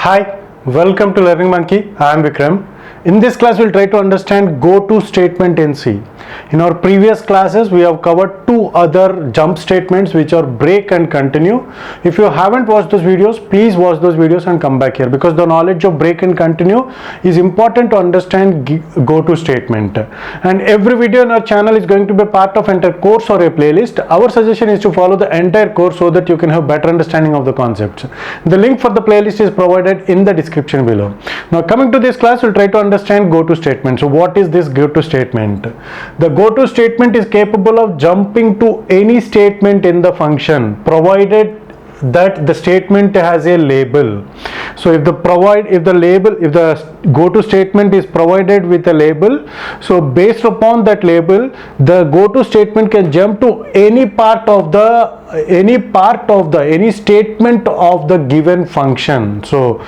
Hi, welcome to Learning Monkey. I am Vikram. In this class, we'll try to understand go-to statement in C. In our previous classes, we have covered two other jump statements which are break and continue. If you haven't watched those videos, please watch those videos and come back here because the knowledge of break and continue is important to understand go-to statement. And every video in our channel is going to be part of entire course or a playlist. Our suggestion is to follow the entire course so that you can have better understanding of the concepts. The link for the playlist is provided in the description below. Now coming to this class, we'll try to understand go-to statement. So what is this go-to statement? The go-to statement is capable of jumping to any statement in the function provided that the statement has a label. So if the go-to statement is provided with a label, so based upon that label, the go-to statement can jump to any statement of the given function. So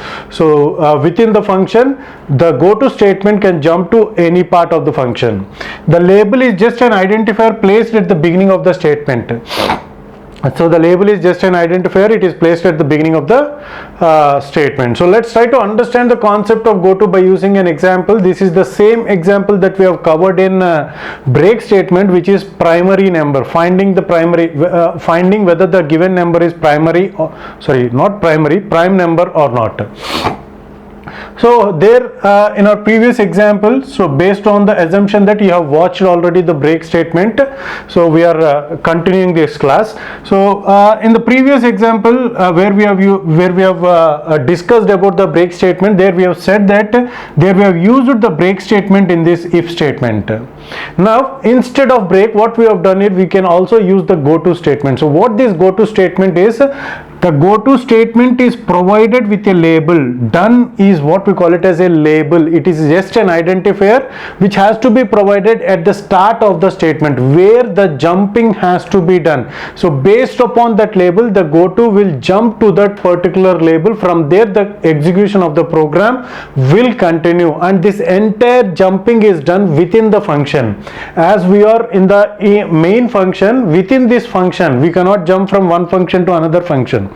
within the function, the go-to statement can jump to any part of the function. The label is just an identifier placed at the beginning of the statement. So the label is just an identifier, it is placed at the beginning of the statement. So let's try to understand the concept of go-to by using an example. This is the same example that we have covered in break statement, which is primary number, finding whether the given number is prime number or not. So there in our previous example, so based on the assumption that you have watched already the break statement, so we are continuing this class. So in the previous example where we have discussed about the break statement, there we have said that there we have used the break statement in this if statement. Now instead of break, what we have done is we can also use the go-to statement. So what this go-to statement is, the go-to statement is provided with a label. Done is what we call it as a label. It is just an identifier which has to be provided at the start of the statement where the jumping has to be done. So based upon that label, the go-to will jump to that particular label. From there, the execution of the program will continue, and this entire jumping is done within the function. As we are in the main function, within this function, we cannot jump from one function to another function.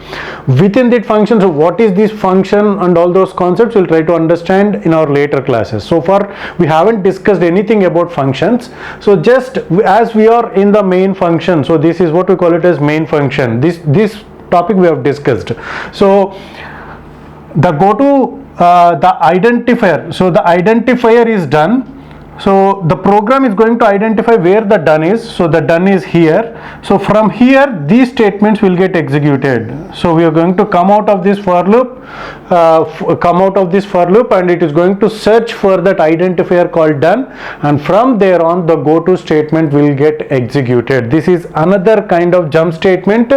Within that function, so what is this function and all those concepts we'll try to understand in our later classes. So far we haven't discussed anything about functions, so just as we are in the main function, so this is what we call it as main function. This topic we have discussed. So the the identifier, so the identifier is done. So the program is going to identify where the done is. So the done is here. So from here, these statements will get executed. So we are going to come out of this for loop, and it is going to search for that identifier called done, and from there on the go-to statement will get executed. This is another kind of jump statement,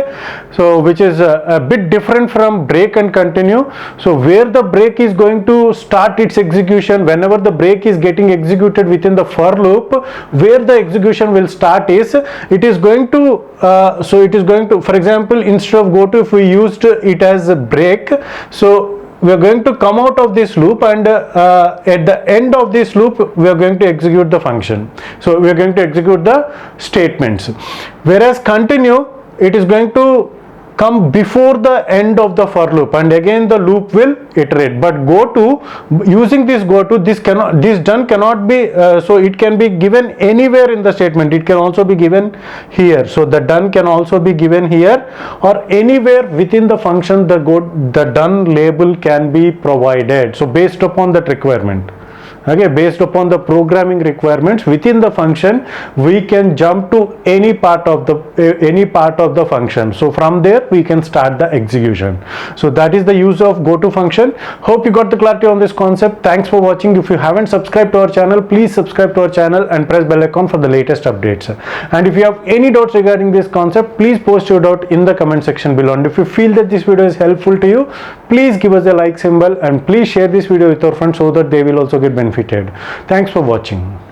so which is a bit different from break and continue. So where the break is going to start its execution, whenever the break is getting executed within the for loop, where the execution will start is, it is going to for example, instead of go to, if we used it as a break, so we are going to come out of this loop, and at the end of this loop we are going to execute the function. So we are going to execute the statements, whereas continue, it is going to come before the end of the for loop, and again the loop will iterate. But go to, using this go to, this done cannot be, so it can be given anywhere in the statement. It can also be given here. So the done can also be given here, or anywhere within the function the done label can be provided. So based upon that requirement. Okay, based upon the programming requirements within the function, we can jump to any part of the function. So from there we can start the execution. So that is the use of go-to function. Hope you got the clarity on this concept. Thanks for watching. If you haven't subscribed to our channel, please subscribe to our channel and press bell icon for the latest updates. And if you have any doubts regarding this concept, please post your doubt in the comment section below. And if you feel that this video is helpful to you, please give us a like symbol, and please share this video with your friends so that they will also get benefited. Thanks for watching.